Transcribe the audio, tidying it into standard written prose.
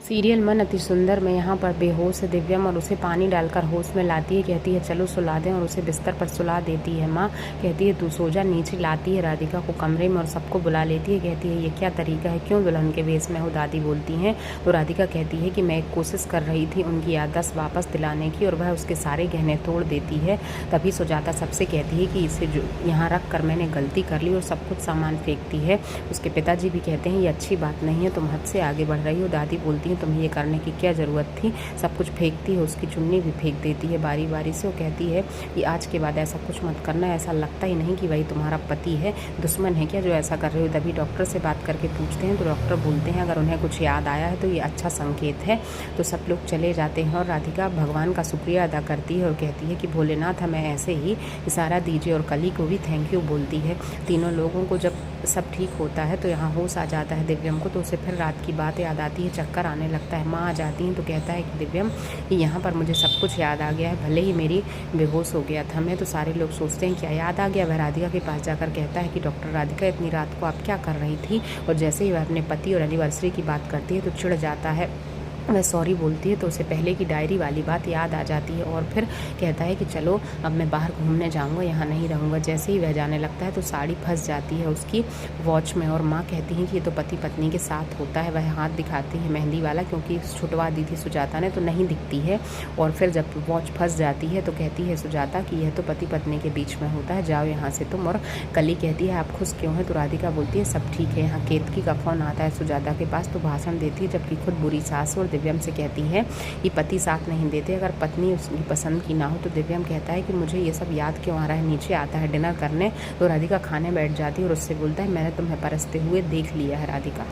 Serial मन अति सुंदर में यहाँ पर बेहोश है दिव्यम और उसे पानी डालकर होश में लाती है। कहती है चलो सुला दें और उसे बिस्तर पर सुला देती है। माँ कहती है तू सो जा। नीचे लाती है राधिका को कमरे में और सबको बुला लेती है। कहती है ये क्या तरीका है, क्यों दुल्हन के वेश में हो? दादी बोलती हैं। तो राधिका कहती है कि मैं एक कोशिश कर रही थी उनकी याददाश्त वापस दिलाने की और वह उसके सारे गहने तोड़ देती है। तभी सुजाता सबसे कहती है कि इसे जो यहाँ रख कर मैंने गलती कर ली और सब कुछ सामान फेंकती है। उसके पिताजी भी कहते हैं ये अच्छी बात नहीं है, तुम हद से आगे बढ़ रही हो। दादी बोलती है तुम्हें ये करने की क्या ज़रूरत थी, सब कुछ फेंकती है। उसकी चुन्नी भी फेंक देती है बारी बारी से। वो कहती है कि आज के बाद ऐसा कुछ मत करना, ऐसा लगता ही नहीं कि वही तुम्हारा पति है, दुश्मन है क्या जो ऐसा कर रहे हो। तभी डॉक्टर से बात करके पूछते हैं तो डॉक्टर बोलते हैं अगर उन्हें कुछ याद आया है तो ये अच्छा संकेत है। तो सब लोग चले जाते हैं और राधिका भगवान का शुक्रिया अदा करती है और कहती है कि भोलेनाथ हमें ऐसे ही इशारा दीजिए, और कली को भी थैंक यू बोलती है। तीनों लोगों को जब सब ठीक होता है तो यहाँ होश आ जाता है दिव्यम को। तो उसे फिर रात की बात याद आती है, चक्कर आने लगता है। माँ आ जाती हैं तो कहता है कि दिव्यम कि यहाँ पर मुझे सब कुछ याद आ गया है, भले ही मेरी बेहोश हो गया था मैं। तो सारे लोग सोचते हैं क्या याद आ गया। वह राधिका के पास जाकर कहता है कि डॉक्टर राधिका इतनी रात को आप क्या कर रही थी। और जैसे ही वह अपने पति और एनिवर्सरी की बात करती है तो चिढ़ जाता है। वह सॉरी बोलती है तो उसे पहले की डायरी वाली बात याद आ जाती है और फिर कहता है कि चलो अब मैं बाहर घूमने जाऊंगा, यहाँ नहीं रहूँगा। जैसे ही वह जाने लगता है तो साड़ी फंस जाती है उसकी वॉच में। और माँ कहती है कि ये तो पति पत्नी के साथ होता है। वह हाथ दिखाती है मेहंदी वाला, क्योंकि छुटवा दी थी सुजाता ने तो नहीं दिखती है। और फिर जब वॉच फंस जाती है तो कहती है सुजाता कि यह तो पति पत्नी के बीच में होता है, जाओ यहाँ से तुम। और कली कहती है आप खुश क्यों हैं। तो राधिका बोलती है सब ठीक है। यहाँ केतकी का फ़ोन आता है सुजाता के पास तो भाषण देती है, जबकि खुद बुरी सास और दिव्यम से कहती है कि पति साथ नहीं देते, अगर पत्नी उसकी पसंद की ना हो। तो दिव्यम कहता है कि मुझे ये सब याद क्यों आ रहा है। नीचे आता है डिनर करने तो राधिका खाने बैठ जाती है और उससे बोलता है मैंने तुम्हें परसते हुए देख लिया है राधिका।